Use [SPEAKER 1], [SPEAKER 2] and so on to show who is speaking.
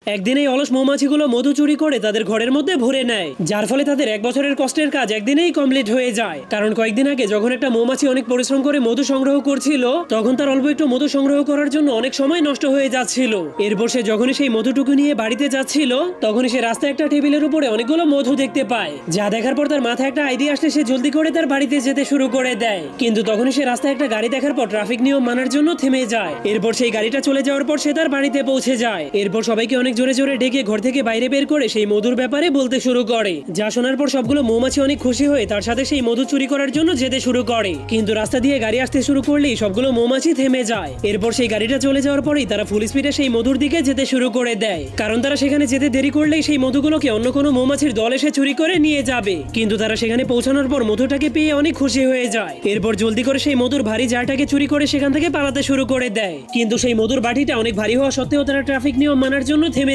[SPEAKER 1] একদিন এই অলস মৌমাছিগুলো মধু চুরি করে তাদের ঘরের মধ্যে ভরে নেয়, যার ফলে তাদের এক বছরের কষ্টের কাজ একদিনেই কমপ্লিট হয়ে যায়। কারণ কয়েকদিন আগে যখন একটা মৌমাছি অনেক পরিশ্রম করে মধু সংগ্রহ করছিল, তখন তার অল্প একটু মধু সংগ্রহ করার জন্য অনেক সময় নষ্ট হয়ে যাচ্ছিল। এরপর সে যখনই সেই মধুটুকু নিয়ে বাড়িতে যাচ্ছিল, তখনই সে রাস্তায় একটা টেবিলের উপরে অনেকগুলো মধু দেখতে পায়। যা দেখার পর তার মাথায় একটা আইডিয়া আসলে সে জলদি করে তার বাড়িতে যেতে শুরু করে দেয়। কিন্তু তখনই সে রাস্তায় একটা গাড়ি দেখার পর ট্রাফিক নিয়ম মানার জন্য থেমে যায়। এরপর সেই গাড়িটা চলে যাওয়ার পর সে তার বাড়িতে পৌঁছে যায়। এরপর সবাইকে অনেক জোরে জোরে ডেকে ঘর থেকে বাইরে বের করে সেই মধুর ব্যাপারে বলতে শুরু করে। যা শোনার পর সবগুলো মৌমাছি অনেক খুশি হয়ে তার সাথে সেই মধু চুরি করার জন্য যেতে শুরু করে। কিন্তু রাস্তা দিয়ে গাড়ি আসতে শুরু করলেই সবগুলো মৌমাছি থেমে যায়। এরপর সেই গাড়িটা চলে যাওয়ার পরেই তারা ফুল স্পিডে সেই মধুর দিকে যেতে শুরু করে দেয়, কারণ তারা সেখানে যেতে দেরি করলেই সেই মধুগুলোকে অন্য কোনো মৌমাছির দল এসে চুরি করে নিয়ে যাবে। কিন্তু তারা সেখানে পৌঁছানোর পর মধুটাকে পেয়ে অনেক খুশি হয়ে যায়। এরপর জলদি করে সেই মধুর ভারী জারটাকে চুরি করে সেখান থেকে পালাতে শুরু করে দেয়। কিন্তু সেই মধুর বাটিটা অনেক ভারী হওয়া সত্ত্বেও তারা ট্রাফিক নিয়ম মানার জন্য